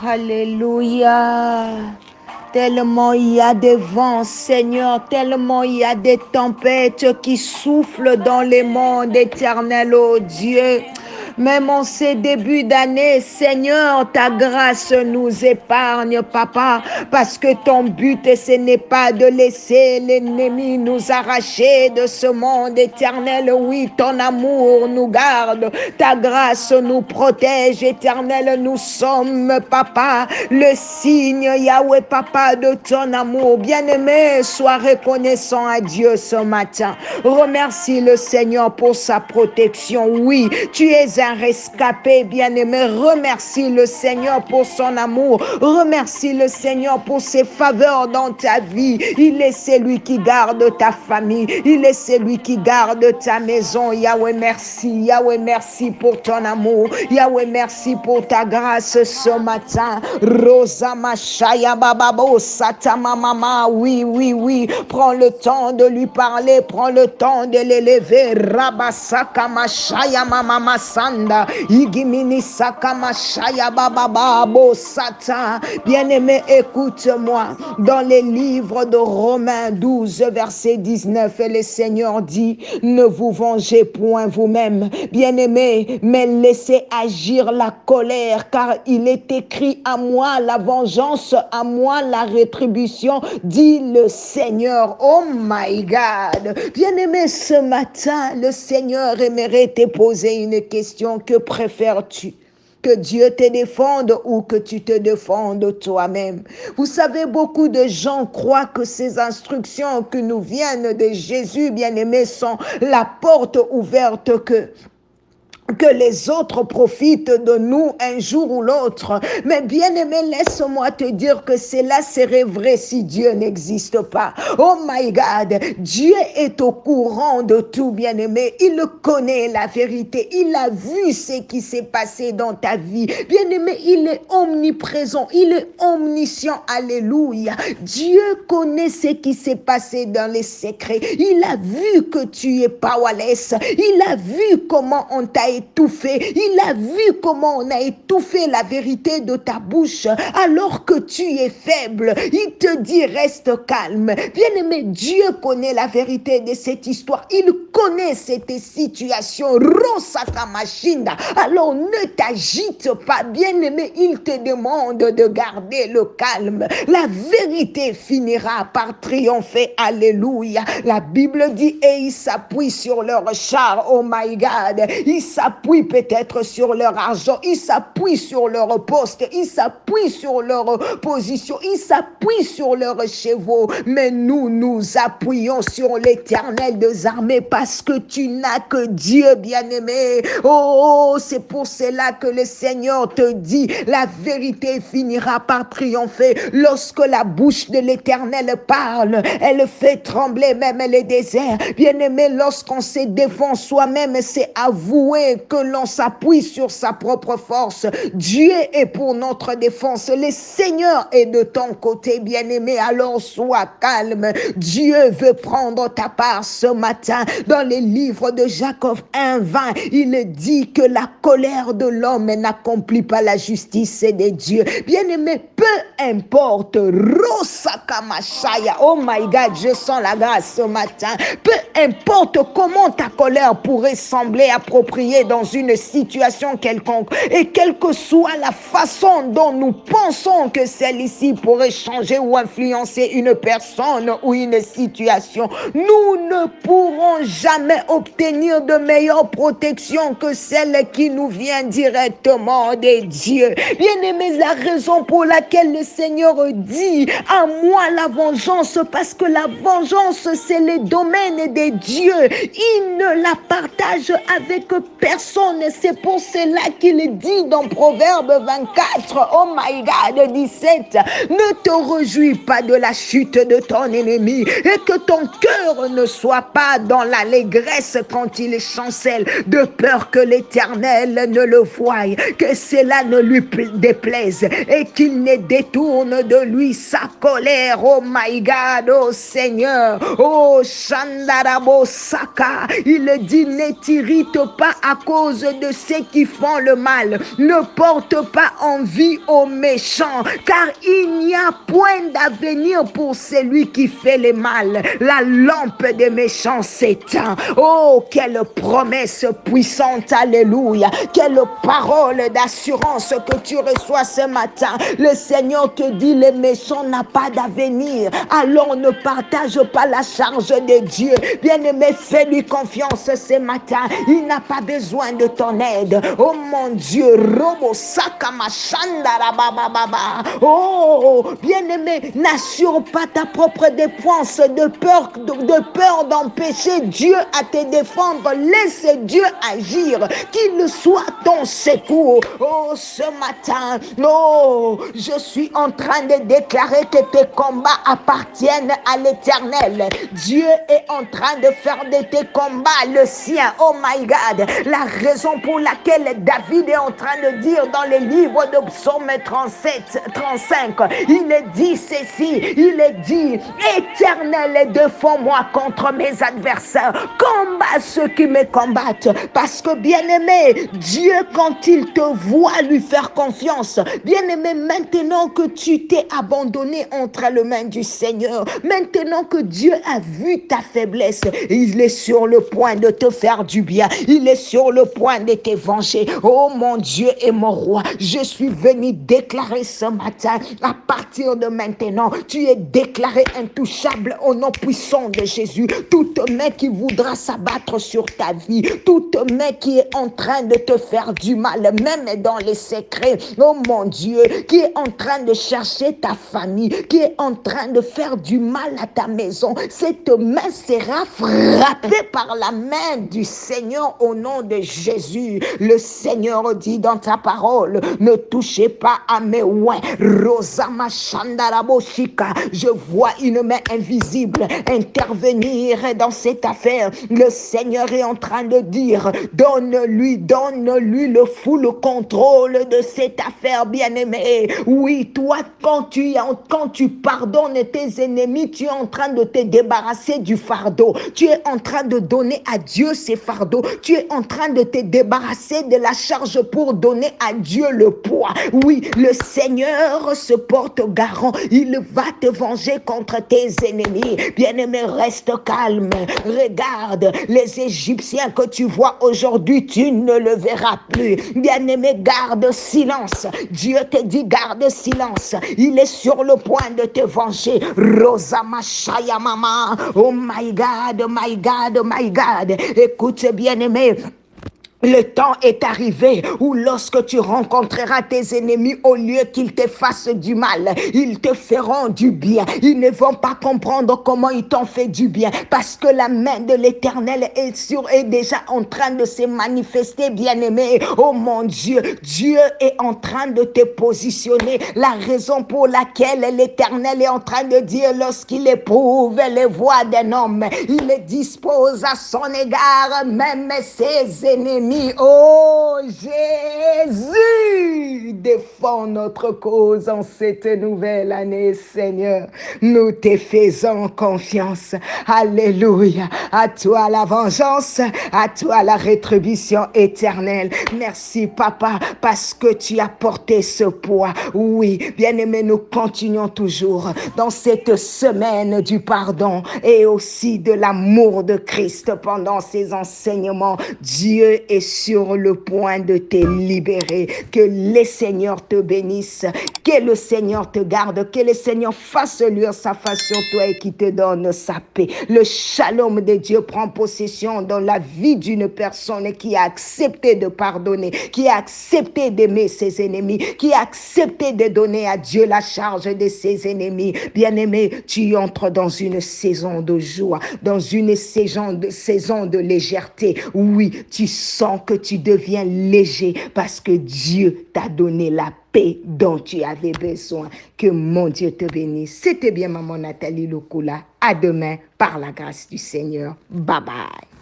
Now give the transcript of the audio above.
Alléluia. Tellement il y a des vents, Seigneur, tellement il y a des tempêtes qui soufflent dans les mondes éternels, oh Dieu. Même en ces débuts d'année, Seigneur, ta grâce nous épargne, Papa, parce que ton but, ce n'est pas de laisser l'ennemi nous arracher de ce monde éternel. Oui, ton amour nous garde, ta grâce nous protège, éternel. Nous sommes, Papa, le signe, Yahweh, Papa, de ton amour. Bien-aimé, sois reconnaissant à Dieu ce matin. Remercie le Seigneur pour sa protection. Oui, tu es un rescapé, bien-aimé. Remercie le Seigneur pour son amour. Remercie le Seigneur pour ses faveurs dans ta vie. Il est celui qui garde ta famille. Il est celui qui garde ta maison. Yahweh, merci. Yahweh, merci pour ton amour. Yahweh, merci pour ta grâce ce matin. Rosa Machaya Bababo Satama Mama. Oui, oui, oui. Prends le temps de lui parler. Prends le temps de l'élever. Rabasaka Machaya Mama Sanda. Igimini Sakama Shaya Bababa Sata. Bien-aimé, écoute-moi. Dans les livres de Romains 12, verset 19, le Seigneur dit: ne vous vengez point vous-même, bien-aimé, mais laissez agir la colère, car il est écrit: à moi la vengeance, à moi la rétribution, dit le Seigneur. Oh my God. Bien-aimé, ce matin, le Seigneur aimerait te poser une question. Que préfères-tu? Que Dieu te défende ou que tu te défendes toi-même? Vous savez, beaucoup de gens croient que ces instructions qui nous viennent de Jésus, bien-aimé, sont la porte ouverte que les autres profitent de nous un jour ou l'autre. Mais bien-aimé, laisse-moi te dire que cela serait vrai si Dieu n'existe pas. Oh my God, Dieu est au courant de tout, bien-aimé. Il connaît la vérité. Il a vu ce qui s'est passé dans ta vie. Bien-aimé, il est omniprésent. Il est omniscient. Alléluia. Dieu connaît ce qui s'est passé dans les secrets. Il a vu que tu es powerless. Il a vu comment on t'a étouffé. Il a vu comment on a étouffé la vérité de ta bouche alors que tu es faible. Il te dit: reste calme. Bien-aimé, Dieu connaît la vérité de cette histoire. Il connaît cette situation. Alors ne t'agite pas, bien-aimé. Il te demande de garder le calme. La vérité finira par triompher. Alléluia. La Bible dit: et ils s'appuient sur leur char. Oh my God. Ils s'appuient peut-être sur leur argent. Ils s'appuient sur leur poste. Ils s'appuient sur leur position. Ils s'appuient sur leurs chevaux. Mais nous nous appuyons sur l'Éternel des armées, parce que tu n'as que Dieu, bien-aimé. Oh, c'est pour cela que le Seigneur te dit: la vérité finira par triompher. Lorsque la bouche de l'Éternel parle, elle fait trembler même les déserts. Bien-aimé, lorsqu'on se défend soi-même, c'est avouer que l'on s'appuie sur sa propre force. Dieu est pour notre défense. Le Seigneur est de ton côté, bien-aimé. Alors sois calme. Dieu veut prendre ta part ce matin. Dans les livres de Jacob 1:20, il dit que la colère de l'homme n'accomplit pas la justice de Dieu. Bien-aimé, peu importe. Oh my God, je sens la grâce ce matin. Peu importe comment ta colère pourrait sembler appropriée dans une situation quelconque, et quelle que soit la façon dont nous pensons que celle-ci pourrait changer ou influencer une personne ou une situation, nous ne pourrons jamais obtenir de meilleure protection que celle qui nous vient directement de Dieu. Bien-aimés, la raison pour laquelle le Seigneur dit: à moi la vengeance, parce que la vengeance, c'est le domaine de Dieu. Il ne la partage avec personne. C'est pour cela qu'il dit dans Proverbe 24, oh my God, 17, ne te réjouis pas de la chute de ton ennemi, et que ton cœur ne soit pas dans l'allégresse quand il chancelle, de peur que l'Éternel ne le voie, que cela ne lui déplaise, et qu'il ne détourne de lui sa colère. Oh my God, oh Seigneur. Oh Shandarabo Saka. Il dit, ne t'irrite pas à cause de ceux qui font le mal. Ne porte pas envie aux méchants, car il n'y a point d'avenir pour celui qui fait le mal. La lampe des méchants s'éteint. Oh, quelle promesse puissante, alléluia. Quelle parole d'assurance que tu reçois ce matin. Le Seigneur te dit, les méchants n'ont pas d'avenir. Alors ne partage pas la charge de Dieu. Bien-aimé, fais-lui confiance ce matin. Il n'a pas besoin de ton aide. Oh mon Dieu, Robo Sakama Shandarababa. Oh, bien-aimé, n'assure pas ta propre défense de peur d'empêcher Dieu à te défendre. Laisse Dieu agir, qu'il soit ton secours. Oh, ce matin, oh, je suis en train de déclarer que tes combats appartiennent à l'Éternel. Dieu est en train de faire de tes combats le sien. Oh my God, la raison pour laquelle David est en train de dire dans les livres de Psaume 35, il est dit ceci, il est dit, Éternel, défends-moi contre mes adversaires, combat ceux qui me combattent, parce que bien-aimé, Dieu, quand il te voit lui faire confiance, bien-aimé, maintenant que tu t'es abandonné entre les mains du Seigneur, maintenant que Dieu a vu ta faiblesse, il est sur le point de te faire du bien, il est sur le point de te venger. Oh mon Dieu et mon roi, je suis venu déclarer ce matin, à partir de maintenant, tu es déclaré intouchable au nom puissant de Jésus. Toute main qui voudra s'abattre sur ta vie, toute main qui est en train de te faire du mal, même dans les secrets, oh mon Dieu, qui est en train de chercher ta famille, qui est en train de faire du mal à ta maison, cette main sera frappée par la main du Seigneur au nom de Jésus. Le Seigneur dit dans ta parole, ne touchez pas à mes oins. Rosama Shandaraboshika, je vois une main invisible intervenir dans cette affaire. Le Seigneur est en train de dire, donne-lui le full contrôle de cette affaire, bien-aimé. Oui, toi, quand tu pardonnes tes ennemis, tu es en train de te débarrasser du fardeau. Tu es en train de donner à Dieu ces fardeaux. Tu es en train de te débarrasser de la charge pour donner à Dieu le poids. Oui, le Seigneur se porte garant. Il va te venger contre tes ennemis. Bien-aimé, reste calme. Regarde, les Égyptiens que tu vois aujourd'hui, tu ne le verras plus. Bien-aimé, garde silence. Dieu te dit, garde silence. Il est sur le point de te venger. Rosama Shaya Mama. Oh my God, my God, my God. Écoute, bien-aimé. Le temps est arrivé où lorsque tu rencontreras tes ennemis, au lieu qu'ils te fassent du mal, ils te feront du bien. Ils ne vont pas comprendre comment ils t'ont fait du bien, parce que la main de l'Éternel est déjà en train de se manifester, bien-aimé. Oh mon Dieu, Dieu est en train de te positionner. La raison pour laquelle l'Éternel est en train de dire, lorsqu'il éprouve les voies d'un homme, il les dispose à son égard, même ses ennemis. Oh Jésus, défends notre cause en cette nouvelle année, Seigneur. Nous te faisons confiance. Alléluia. À toi la vengeance, à toi la rétribution éternelle. Merci, Papa, parce que tu as porté ce poids. Oui, bien-aimé, nous continuons toujours dans cette semaine du pardon et aussi de l'amour de Christ pendant ces enseignements. Dieu est sur le point de te libérer. Que le Seigneur te bénisse, que le Seigneur te garde, que le Seigneur fasse luire sa face sur toi et qui te donne sa paix. Le shalom de Dieu prend possession dans la vie d'une personne qui a accepté de pardonner, qui a accepté d'aimer ses ennemis, qui a accepté de donner à Dieu la charge de ses ennemis. Bien-aimé, tu entres dans une saison de joie, dans une saison de légèreté. Oui, tu sens que tu deviens léger parce que Dieu t'a donné la paix dont tu avais besoin. Que mon Dieu te bénisse. C'était bien maman Nathalie Lokula. À demain par la grâce du Seigneur. Bye bye.